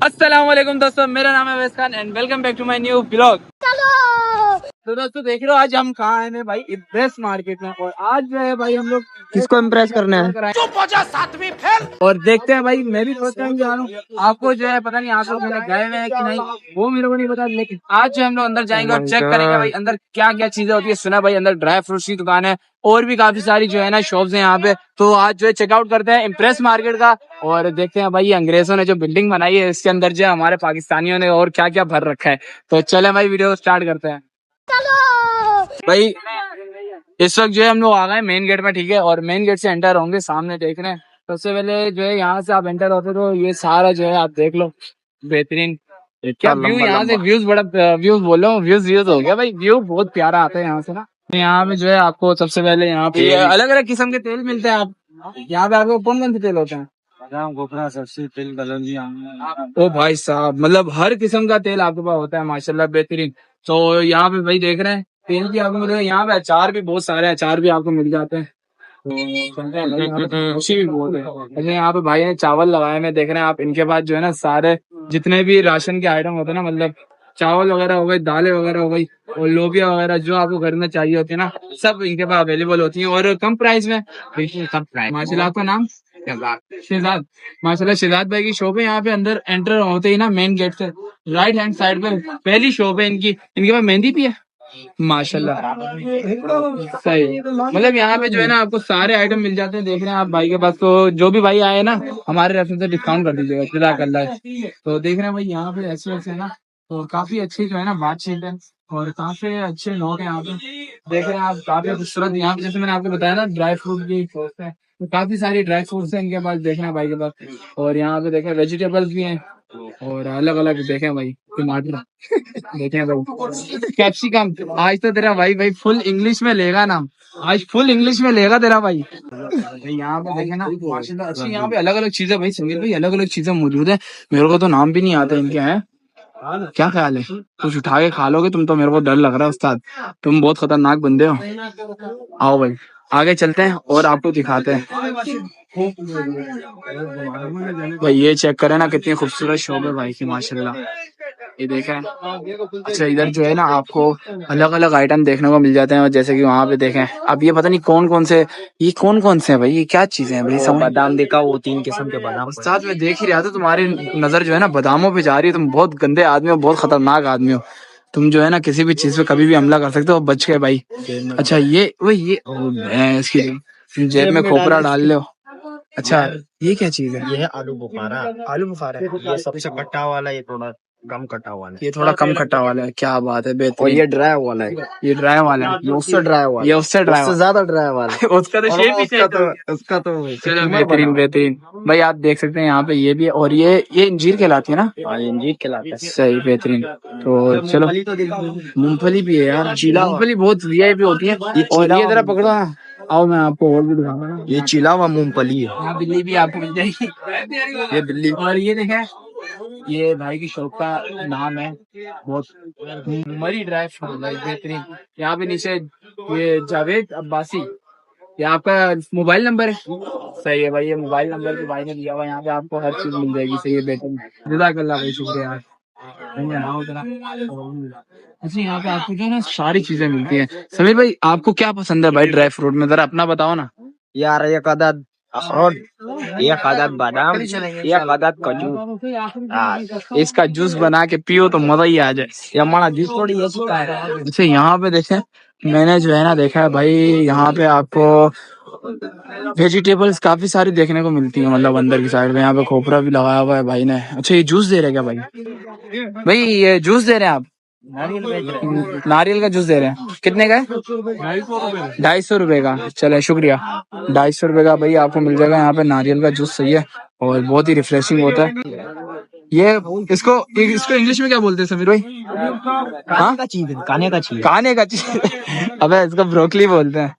अस्सलाम वालेकुम दोस्तों, मेरा नाम है Awais Khan and welcome back to my new blog. तो दोस्तों देख रहे हो आज हम कहाँ आए हैं भाई, इम्प्रेस मार्केट में। और आज जो है भाई हम लोग किसको इम्प्रेस करना है? चुप हो जा, सातवीं फेल। और देखते हैं भाई, मैं भी फर्स्ट टाइम जा रहा हूँ। आपको जो है पता नहीं आप लोग गए हुए हैं कि नहीं, वो मेरे को नहीं पता। लेकिन आज जो हम लोग अंदर जाएंगे और चेक करेंगे भाई अंदर क्या क्या चीजें होती है। सुना भाई अंदर ड्राई फ्रूट्स की दुकान है और भी काफी सारी जो है ना शॉप्स हैं यहाँ पे। तो आज जो है चेकआउट करते हैं इम्प्रेस मार्केट का और देखते हैं भाई अंग्रेजों ने जो बिल्डिंग बनाई है इसके अंदर जो है हमारे पाकिस्तानियों ने और क्या क्या भर रखा है। तो चले भाई वीडियो स्टार्ट करते हैं। भाई इस वक्त जो है हम लोग आ गए मेन गेट में, ठीक है। और मेन गेट से एंटर होंगे, सामने देख रहे हैं। सबसे पहले जो है यहाँ से आप एंटर होते तो ये सारा जो है आप देख लो, बेहतरीन क्या व्यू यहाँ से। व्यूज बड़ा व्यूज बोल रहा हूँ, व्यूज हो गया भाई। व्यू बहुत प्यारा आता है यहाँ से ना। यहाँ पे जो है आपको सबसे पहले यहाँ पे अलग अलग किस्म के तेल मिलते हैं। आप यहाँ पे आपको कौन कौन से तेल होते हैं? गोखरा, सरसों तेल, कलौंजी। ओ भाई साहब, मतलब हर किस्म का तेल आपके पास होता है माशाल्लाह, बेहतरीन। तो यहाँ पे भाई देख रहे हैं तेल भी आपको मिल रहा है। यहाँ पे अचार भी बहुत सारे अचार भी आपको मिल जाते हैं। खुशी भी बहुत है। अच्छा यहाँ पे भाई ने चावल लगाए हुए देख रहे हैं आप। इनके पास जो है ना सारे जितने भी राशन के आइटम होते हैं ना, मतलब चावल वगैरह हो गई, दालें वगैरह हो गई और लोबिया वगैरह जो आपको घर में चाहिए होती है ना, सब इनके पास अवेलेबल होती है और कम प्राइस में। कम प्राइस माशाल्लाह। आपका नाम? शहजाद। माशाल्लाह शहजाद भाई की शॉप है यहाँ पे। अंदर एंटर होते ही ना मेन गेट से राइट हैंड साइड पे पहली शॉप है इनकी। इनके पास मेहंदी भी है माशाल्लाह, सही। मतलब यहाँ पे जो है ना आपको सारे आइटम मिल जाते हैं। देख रहे हैं आप भाई के पास। तो जो भी भाई आए ना हमारे रेफरेंस से डिस्काउंट कर दीजिएगा, जज़ाक अल्लाह। तो देख रहे हैं भाई यहाँ पे ऐसे वैसे है ना, तो काफी अच्छी जो है ना बातचीत है और काफी अच्छे लोग हैं यहाँ पे। देख रहे हैं आप काफी खूबसूरत। यहाँ पे जैसे मैंने आपको बताया ना ड्राई फ्रूट की शॉप है, तो काफी सारी ड्राई फ्रूट्स हैं इनके पास। देख रहे हैं भाई के पास। और यहाँ पे देखें वेजिटेबल्स भी हैं और अलग अलग। देखें भाई टमाटर देखें भाई कैप्सिकम। आज तो तेरा भाई फुल इंग्लिश में लेगा ना, आज फुल इंग्लिश में लेगा तेरा भाई। यहाँ पे देखे ना माशाल्लाह अच्छी यहाँ पे अलग अलग चीजें भाई समीर भाई, अलग अलग चीजें मौजूद है। मेरे को तो नाम भी नहीं आते इनके हैं। क्या ख्याल है, कुछ उठा के खा लोगे तुम तो? मेरे को डर लग रहा है उस्ताद, तुम बहुत खतरनाक बंदे हो। आओ भाई आगे चलते हैं और आपको दिखाते हैं। भाई ये चेक करें ना कितनी खूबसूरत शॉप है भाई की माशाल्लाह, ये देखें। अच्छा इधर जो है ना आपको अलग अलग आइटम देखने को मिल जाते हैं। और जैसे कि वहाँ पे देखें अब ये पता नहीं कौन कौन से हैं भाई, ये क्या चीजें हैं भाई? बादाम देखा, वो 3 किस्म के बादाम। साथ में देख ही रहा था, तुम्हारी नजर जो है ना बादामों पे जा रही है। तुम बहुत गंदे आदमी हो, बहुत खतरनाक आदमी हो। तुम जो है ना किसी भी चीज पे कभी भी हमला कर सकते हो, बच के भाई। अच्छा ये इसकी जेब में खोपरा डाल लो। अच्छा ये क्या चीज है? ये है आलू बुखारा। आलू बुखारा है। ये सबसे खट्टा वाला, ये थोड़ा कम खट्टा वाला है। ये थोड़ा कम खट्टा वाला है, क्या बात है, और बेहतरीन। ये ड्राई वाला है। ये ड्राई वाला है, ये उससे ड्राई वाला, ये उससे ड्राई उससे ज्यादा ड्राई वाला है। उसका तो शेप ही उसका तो चलो बेहतरीन बेहतरीन। भाई आप देख सकते हैं यहाँ पे ये भी है और ये इंजीर कहलाती है ना? हाँ, ये अंजीर खिलाता है। सही बेहतरीन। तो चलो मूंगफली भी है यार, चीला मूंगफली बहुत वीआईपी होती है। और ये जरा पकड़ो ना, आओ मैं आपको और भी दिखाऊंगा। ये चिला हुआ मूंगफली है। यहाँ बिल्ली भी आपको मिल जाएगी, ये बिल्ली। और ये देखें ये भाई की शॉप का नाम है, बहुत मरी ड्राई फ्रूट भाई बेहतरीन। यहाँ पे नीचे ये जावेद अब्बासी, ये आपका मोबाइल नंबर है? सही है भाई, ये मोबाइल नंबर भी भाई ने दिया हुआ। यहाँ पे आपको हर चीज मिल जाएगी। सही है बेहतरीन, जज़ाकल्लाह भाई, शुक्रिया। अच्छा यहाँ पे आपको जो है ना सारी चीजें मिलती हैं। समीर भाई आपको क्या पसंद है भाई ड्राई फ्रूट में, जरा अपना बताओ ना। यार एक आदत अखरोट, एक आदत बादाम, एक आदत खजूर। इसका जूस बना के पियो तो मजा ही आ जाए। ये हमारा जूस थोड़ी है चुका है। अच्छा यहाँ पे देखें, मैंने जो है ना देखा है भाई, यहाँ पे आपको वेजिटेबल्स काफी सारी देखने को मिलती है, मतलब अंदर की साइड में। यहाँ पे खोपरा भी लगाया हुआ है भाई ने। अच्छा ये जूस दे रहे हैं क्या भाई? भाई ये जूस दे रहे हैं आप? नारियल का जूस दे रहे हैं, कितने का है? 250 रुपए का। चले शुक्रिया, 250 रुपए का भाई आपको मिल जाएगा यहाँ पे नारियल का जूस। सही है और बहुत ही रिफ्रेशिंग होता है ये। इसको इंग्लिश में क्या बोलते हैं समीर भाई? हाँ खाने का चीज। अबे इसको ब्रोकली बोलते हैं।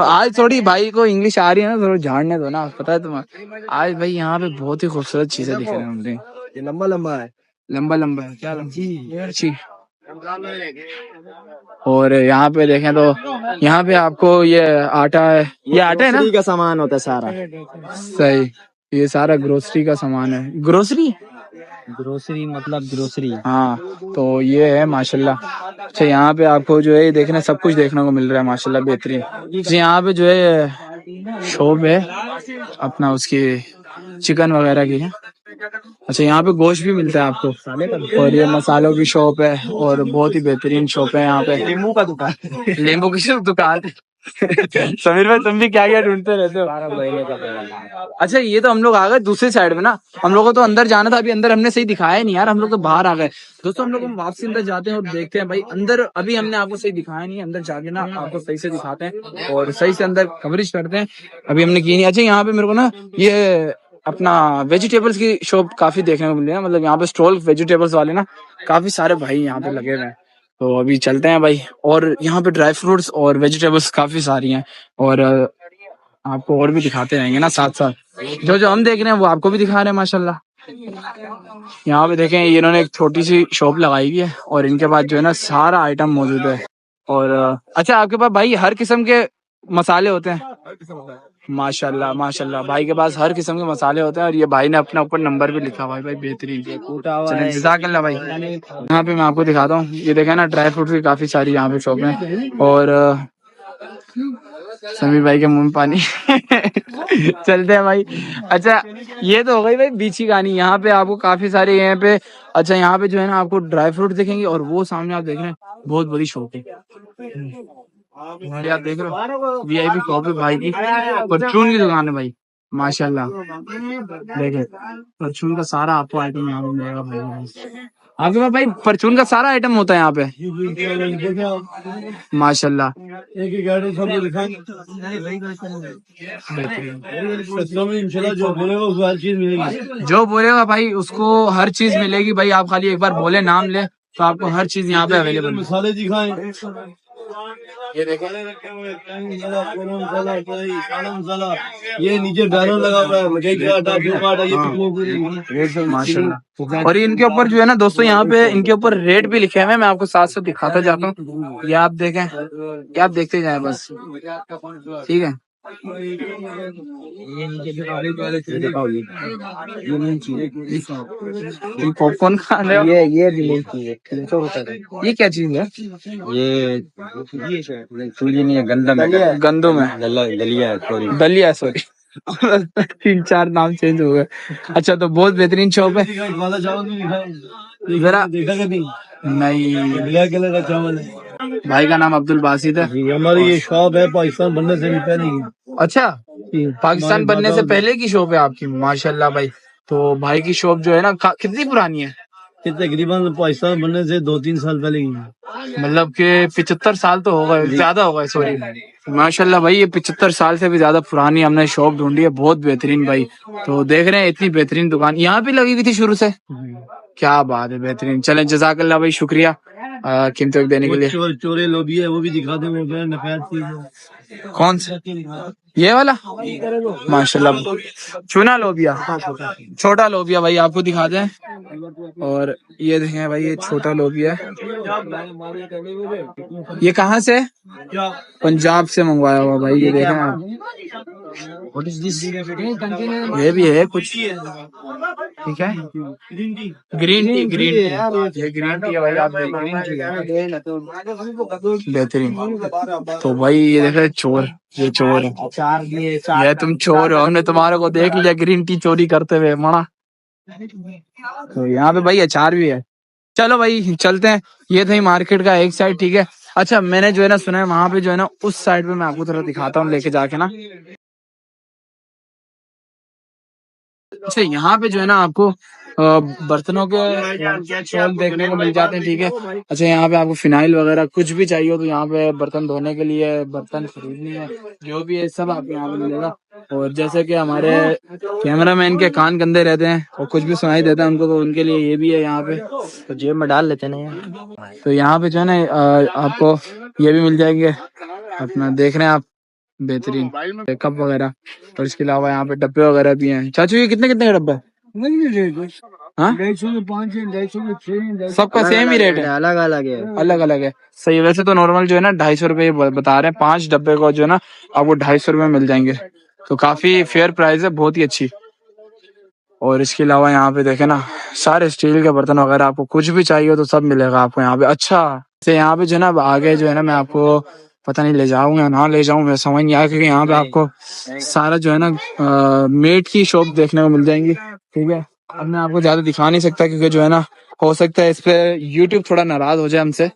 आज थोड़ी भाई को इंग्लिश आ रही है ना, थोड़ा झाड़ने दो ना, पता है तुम्हें। आज भाई यहाँ पे बहुत ही खूबसूरत चीजें दिख रही हैं मुझे। ये लंबा लंबा है, लंबा लंबा है, क्या लंबा? अच्छी। और यहाँ पे देखें तो यहाँ पे आपको ये आटा है, ये आटा है ना? का सामान होता है सारा। सही, ये सारा ग्रोसरी का सामान है। ग्रोसरी ग्रोसरी मतलब ग्रोसरी। हाँ, तो ये है माशाल्लाह। अच्छा, यहाँ पे आपको जो है देखना सब कुछ देखने को मिल रहा है माशाल्लाह, बेहतरीन। अच्छा, यहाँ पे जो है शॉप है अपना उसकी चिकन वगैरह की है। अच्छा, यहाँ पे गोश्त भी मिलता है आपको, और ये मसालों की शॉप है और बहुत ही बेहतरीन शॉप है यहाँ पे। नींबू का दुकान। नींबू की दुकान। समीर भाई, तुम भी क्या क्या ढूंढते रहते हो? 12 महीने का पहला। अच्छा, ये तो हम लोग आ गए दूसरी साइड में ना, हम लोग को तो अंदर जाना था, अभी अंदर हमने सही दिखाया ही नहीं यार, हम लोग तो बाहर आ गए। दोस्तों, हम लोग वापसी अंदर जाते हैं और देखते हैं भाई अंदर, अभी हमने आपको सही दिखाया नहीं, अंदर जाके ना आपको सही से दिखाते हैं और सही से अंदर कवरेज करते हैं। अभी हमने की नहीं। अच्छा, यहाँ पे मेरे को ना ये अपना वेजिटेबल्स की शॉप काफी देखने को मिली है, मतलब यहाँ पे स्टॉल वेजिटेबल्स वाले ना काफी सारे भाई यहाँ पे लगे हुए हैं। तो अभी चलते हैं भाई, और यहाँ पे ड्राई फ्रूट्स और वेजिटेबल्स काफी सारी हैं, और आपको और भी दिखाते रहेंगे ना साथ साथ। जो जो हम देख रहे हैं वो आपको भी दिखा रहे हैं माशाल्लाह। यहाँ पे देखें, इन्होंने एक छोटी सी शॉप लगाई हुई है और इनके पास जो है ना सारा आइटम मौजूद है। और अच्छा, आपके पास भाई हर किस्म के मसाले होते हैं? माशाल्लाह माशाल्लाह, भाई के पास हर किस्म के मसाले होते हैं, और ये भाई ने अपना ऊपर नंबर भी लिखा हुआ है भाई, बेहतरीन। चलिए, जज़ाकल्लाह भाई। यहाँ पे मैं आपको दिखाता हूँ, ये देखें ना ड्राई फ्रूट की काफी सारी यहाँ पे शॉप है, और समीर भाई के मुंह में पानी। चलते हैं भाई। अच्छा, ये तो हो गई भाई बीच की कहानी। यहाँ पे आपको काफी सारे यहाँ पे, अच्छा यहाँ पे जो है ना आपको ड्राई फ्रूट दिखेंगे, और वो सामने आप देख रहे हैं बहुत बड़ी शॉप है, हमारे आप देख रहे हो वीआईपी शॉप है भाई की, परचून की दुकान है भाई माशाल्लाह। देखे, परचून का सारा आपको आइटम यहाँ पे मिलेगा भाई। आपके पास भाई परचून का सारा आइटम होता है यहाँ पे माशाल्लाह। एक ही गाड़ी सब जो बोलेगा उसको हर चीज मिलेगी। जो बोलेगा भाई उसको हर चीज मिलेगी भाई, आप खाली एक बार बोले नाम ले तो आपको हर चीज यहाँ पे अवेलेबल। मसाले दिखाएं, ये देखें, मसाला, ये नीचे बैनर लगा हुआ है, मकई का आटा, गेहूं का आटा, ये माशाल्लाह। और इनके ऊपर जो है ना दोस्तों, यहाँ पे इनके ऊपर रेट भी लिखे हुए हैं, मैं आपको साथ साथ दिखाता जाता हूँ, ये आप देखें, ये आप देखते जाए बस, ठीक है। पॉपकॉर्न खा रहे हो? ये रिलीज चीज है, 300 रुपए का। ये क्या चीज है? ये सूजी नहीं है, गंदम है। गंदम है, दलिया है, सॉरी। दलिया, सॉरी। 3-4 नाम चेंज हो गए। अच्छा, तो बहुत बेहतरीन शॉप है। वाला चावल भी दिखाएं, जरा देखा कभी? नहीं, ब्लैक कलर का चावल है। भाई का नाम अब्दुल बासित है। जी, हमारी ये शॉप है पाकिस्तान बनने से भी पहले की। अच्छा, पाकिस्तान बनने से पहले की शॉप है आपकी, माशाल्लाह भाई। तो भाई की शॉप जो है ना कितनी पुरानी है? ये तकरीबन पाकिस्तान बनने से 2-3 साल पहले की। मतलब कि 75 साल तो हो गए, ज्यादा हो गए, सॉरी। माशाल्लाह भाई, ये 75 साल से भी ज्यादा पुरानी हमने शॉप ढूंढी है, बहुत बेहतरीन भाई। तो देख रहे हैं इतनी बेहतरीन दुकान यहाँ पे लगी हुई थी शुरू से, क्या बात है, बेहतरीन। चलें, जज़ाकल्लाह भाई, शुक्रिया कीमती वक्त देने के लिए। चोरे लोबी है, वो भी दिखा दे, वो नफायत चीज है। कौन सा? ये वाला माशाल्लाह, चुना लोबिया, छोटा लोबिया भाई आपको दिखा दें। और ये देखें भाई, ये छोटा लोबिया है, ये कहाँ से? पंजाब से मंगवाया हुआ भाई, ये देखें आप। What is this? ये भी है कुछ, ठीक है, ग्रीन टी, ग्रीन टी, ये ग्रीन टी है भाई, आप बेहतरीन। तो भाई ये देखे, चोर, ये चोर है, ये तुम चोर हो, हमने तुम्हारे को देख लिया ग्रीन टी चोरी करते हुए मना। तो यहाँ पे भाई अचार भी है। चलो भाई चलते हैं, ये थी मार्केट का एक साइड, ठीक है। अच्छा, मैंने जो है ना सुना है वहां पे जो है ना उस साइड पे मैं आपको थोड़ा दिखाता हूँ लेके जाके ना। अच्छा, यहाँ पे जो है ना आपको बर्तनों के स्टॉल देखने को मिल जाते हैं, ठीक है। अच्छा, यहाँ पे आपको फिनाइल वगैरह कुछ भी चाहिए हो तो यहाँ पे बर्तन धोने के लिए, बर्तन खरीदनी है, जो भी है सब आपको यहाँ पे मिलेगा। और जैसे कि हमारे कैमरामैन के कान गंदे रहते हैं और कुछ भी सुनाई देता है उनको, तो उनके लिए ये भी है यहाँ पे, तो जेब में डाल लेते ना यार। तो यहाँ पे जो है ना आपको ये भी मिल जाएंगे, अपना देख रहे हैं आप, बेहतरीन कप वगैरह। और इसके अलावा यहाँ पे डब्बे वगैरह भी हैं। चाचू, ये कितने कितने का डब्बा है? हाँ, 250, सबका सेम ही रेट है? अलग अलग है, अलग अलग है, सही। वैसे तो नॉर्मल जो है ना 250 रुपए बता रहे हैं, 5 डब्बे को जो है ना आपको 250 रुपए मिल जाएंगे, तो काफी फेयर प्राइस है, बहुत ही अच्छी। और इसके अलावा यहाँ पे देखे ना सारे स्टील के बर्तन वगैरह, आपको कुछ भी चाहिए हो तो सब मिलेगा आपको यहाँ पे। अच्छा से यहाँ पे जो है ना आगे जो है ना मैं आपको पता नहीं ले जाऊंगा ना ले जाऊं, मैं समझ नहीं आया, क्योंकि यहाँ पे आपको सारा जो है ना मेट की शॉप देखने को मिल जाएंगी। ठीक है, अब मैं आपको ज्यादा दिखा नहीं सकता क्योंकि जो है ना हो सकता है इस पे यूट्यूब थोड़ा नाराज हो जाए हमसे,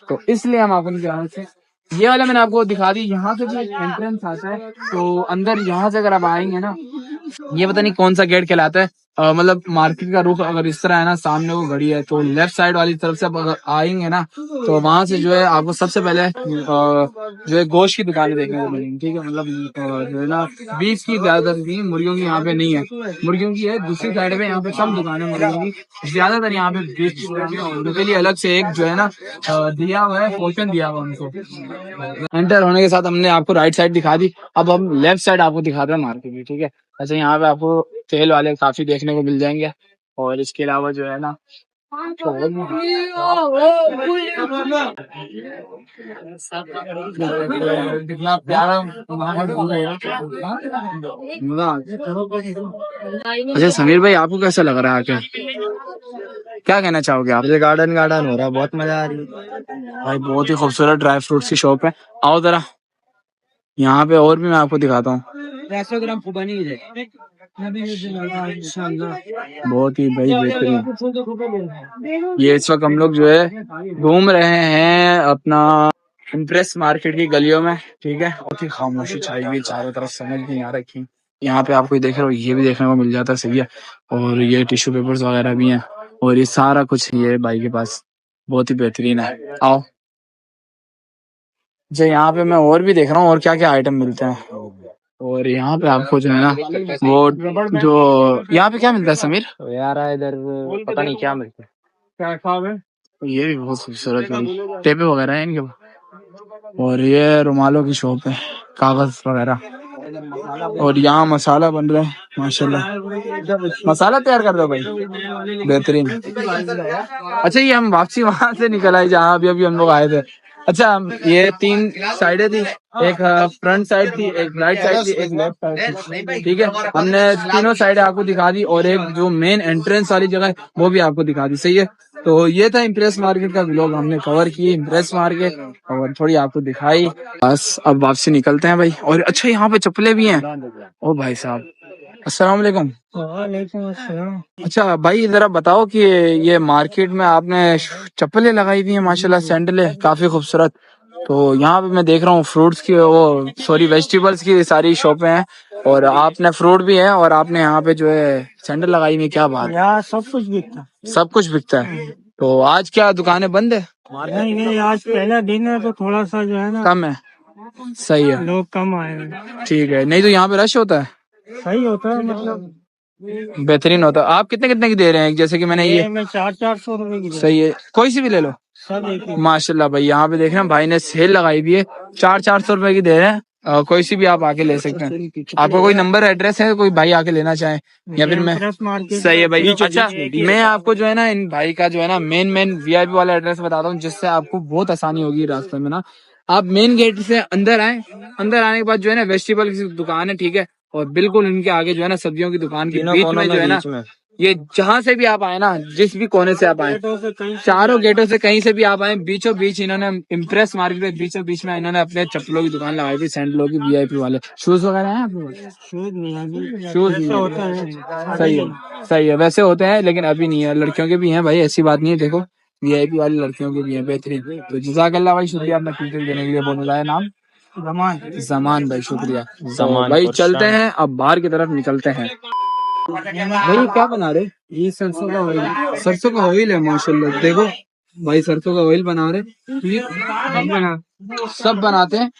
तो इसलिए हम आपको नहीं दिखा सकते। ये वाला मैंने आपको दिखा दी, यहाँ से भी एंट्रेंस आता है तो अंदर यहाँ से अगर आप आएंगे ना, ये पता नहीं कौन सा गेट कहलाता है, मतलब मार्केट का रुख अगर इस तरह है ना, सामने वो घड़ी है तो लेफ्ट साइड वाली तरफ से आप अगर आएंगे ना तो वहां से जो है आपको सबसे पहले जो है गोश्त की दुकानें देखने को मिलेंगी। ठीक है, मतलब जो है ना बीफ की ज्यादातर की, मुर्गियों की यहाँ पे नहीं है, मुर्गियों की है दूसरी साइड पे, यहाँ पे सब दुकानें मिलेंगी। ज्यादातर यहाँ पे बीफ की दुकानें हैं, और उनके लिए अलग से एक जो है ना दिया हुआ है, पोर्शन दिया हुआ उनको। एंटर होने के साथ हमने आपको राइट साइड दिखा दी, अब हम लेफ्ट साइड आपको दिखाते हैं मार्केट की। ठीक है, अच्छा यहाँ पे आपको तेल वाले काफी देखने को मिल जाएंगे, और इसके अलावा जो है ना कितना प्यारा। अच्छा समीर भाई, आपको कैसा लग रहा है आके, क्या कहना चाहोगे आप? मुझे गार्डन गार्डन हो रहा है, बहुत मजा आ रही है भाई बहुत ही खूबसूरत ड्राई फ्रूट्स की शॉप है, आओ जरा यहाँ पे और भी मैं आपको दिखाता हूँ। 100 ग्राम खुबानी है। बहुत ही भाई बेहतरीन। ये इस वक्त हम लोग जो है घूम रहे हैं अपना इम्प्रेस मार्केट की गलियों में। ठीक है, बहुत ही खामोशी छाई हुई चारों तरफ, समझ नहीं आ रखी। यहाँ पे आपको देख रहे हो ये भी देखने को मिल जाता है, सही है, और ये टिश्यू पेपर्स वगैरह भी हैं, और ये सारा कुछ ये भाई के पास बहुत ही बेहतरीन है। आओ जो यहाँ पे मैं और भी देख रहा हूँ और क्या क्या आइटम मिलते हैं, और यहाँ पे आपको जो है ना वो जो यहाँ पे क्या मिलता है समीर? तो यार इधर पता नहीं क्या मिलता है। क्या खाब है? ये भी बहुत खूबसूरत है, टेपे वगैरह है इनके पास, और ये रुमालों की शॉप है, कागज वगैरह, और यहाँ मसाला बन रहा है माशाल्लाह, मसाला तैयार कर दो भाई, बेहतरीन। अच्छा ये हम वापसी वहां से निकल आए जहाँ अभी अभी हम लोग आए थे। अच्छा ये 3 साइडें थी, एक फ्रंट साइड थी, एक राइट साइड थी, एक लेफ्ट साइड थी। ठीक है, हमने तीनों साइडें आपको दिखा दी, और एक जो मेन एंट्रेंस वाली जगह है वो भी आपको दिखा दी, सही है। तो ये था इम्प्रेस मार्केट का व्लॉग, हमने कवर किए इम्प्रेस मार्केट और थोड़ी आपको दिखाई, बस अब वापसी निकलते हैं भाई। और अच्छा यहाँ पे चप्पलें भी हैं, ओ भाई साहब अस्सलाम वालेकुम। अच्छा भाई जरा बताओ कि ये मार्केट में आपने चप्पलें लगाई हुई हैं माशाल्लाह, सैंडलें काफी खूबसूरत, तो यहाँ पे मैं देख रहा हूँ फ्रूट्स की, वो सॉरी वेजिटेबल्स की सारी शॉपें हैं, और आपने फ्रूट भी है, और आपने यहाँ पे जो है सैंडल लगाई हुई है, क्या बात है? सब कुछ बिकता है। सब कुछ बिकता है, तो आज क्या दुकानें बंद है? नहीं, आज पहला दिन है तो थोड़ा सा जो है ना कम है, सही है, लोग कम आए हैं। ठीक है, नहीं तो यहाँ पे रश होता है, सही होता है, मतलब बेहतरीन होता है। आप कितने कितने की दे रहे हैं? जैसे कि मैंने ये मैं 400 रुपए की सही है, कोई सी भी ले लो सब एक ही। माशाल्लाह भाई, यहाँ पे देख रहे हैं भाई ने सेल लगाई हुई है, 400 रुपए की दे रहे हैं, कोई सी भी आप आके ले सकते हैं। आपको कोई नंबर एड्रेस है, कोई भाई आके लेना चाहे, या फिर मैं? सही है भाई। अच्छा मैं आपको जो है ना इन भाई का जो है ना मेन वीआईपी वाला एड्रेस बताता हूँ, जिससे आपको बहुत आसानी होगी रास्ते में ना। आप मेन गेट से अंदर आए, अंदर आने के बाद जो है ना वेजिटेबल की दुकान है, ठीक है, और बिल्कुल इनके आगे जो है ना सब्जियों की दुकान के बीच में जो है ना, ये जहाँ से भी आप आए ना, जिस भी कोने से आप आए, चारों गेटों से कहीं से भी आप आए, बीचों बीच इन्होंने इम्प्रेस मार्केट के बीचों बीच में इन्होंने अपने चप्पलों की दुकान लगाई थी, सैंडलों की, वीआईपी वाले। शूज वगैरह हैं आपके पास? शूज होता है, सही है, सही है, वैसे होते हैं लेकिन अभी नहीं है, लड़कियों के भी हैं भाई, ऐसी बात नहीं है, देखो वीआईपी वाली लड़कियों के भी हैं, बेहतरीन। तो जज़ाकल्लाह भाई, शुक्रिया अपना फीचर देने के लिए। बोल रहा है नाम जमान भाई, शुक्रिया जमान भाई। चलते हैं अब बाहर की तरफ निकलते हैं। भाई क्या बना रहे? ये सरसों का ऑयल, सरसों का ऑयल है माशाल्लाह, देखो भाई सरसों का ऑयल बना रहे, ये सब बनाते हैं।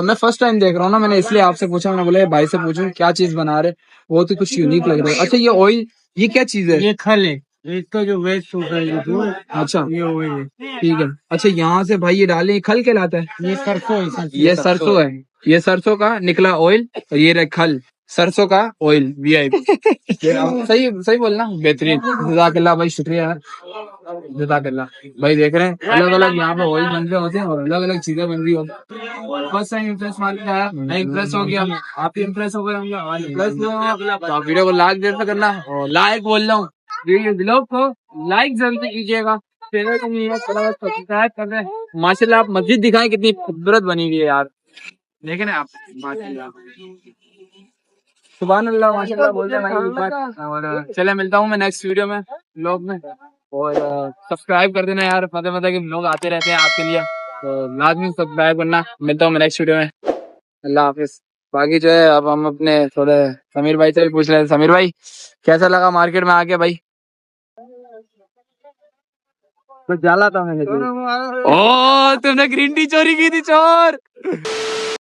मैं फर्स्ट टाइम देख रहा हूँ ना, मैंने इसलिए आपसे पूछा, मैंने बोला भाई से पूछूं क्या चीज बना रहे, वो तो कुछ यूनिक लग रहा है। अच्छा ये ऑयल, ये क्या चीज है? ये खल है, इसका जो वेस्ट होता है। अच्छा ये ऑयल है, ठीक है। अच्छा यहाँ से भाई ये डाले, खल कहलाता है? ये सरसों है, ये सरसों है, ये सरसों का निकला ऑयल, और ये रहा खल, सरसों का ऑयल VIP। सही सही बोलना, बेहतरीन। जज़ाकल्लाह भाई, शुक्रिया यार, जज़ाकल्लाह भाई। देख रहे हैं अलग अलग यहाँ पे ऑयल बन रहे होते हैं और अलग अलग चीजें बन रही होती हैं। फर्स्ट टाइम इम्प्रेस मान लिया यार, मैं इम्प्रेस हो गया, आप भी इम्प्रेस हो गए होंगे, और इम्प्रेस तो आप वीडियो को लाइक देर से करना, और लाइक बोल रहा हूँ, वीडियो को लाइक जरूर कीजिएगा। चैनल को नहीं है सब्सक्राइब कर रहे हैं। माशाल्लाह आप मस्जिद दिखाएं, कितनी खूबसूरत बनी हुई है यार, देखें ना आप, माशाल्लाह सुभान अल्लाह, माशाल्लाह बोलते हैं भाई एक बार। और चले, मिलता हूँ मैं नेक्स्ट वीडियो में, व्लॉग में। और सब्सक्राइब कर देना यार, पता पता के व्लॉग आते रहते हैं आपके लिए, तो लाजमी सब्सक्राइब करना। मिलता हूँ मैं नेक्स्ट वीडियो में, अल्लाह हाफिज। बाकी जो है अब हम अपने थोड़े समीर भाई से भी पूछ रहे हैं। समीर भाई, कैसा लगा मार्केट में आके भाई? तो जाला था मैंने। ओ, तुमने ग्रीन टी चोरी की थी, चोर।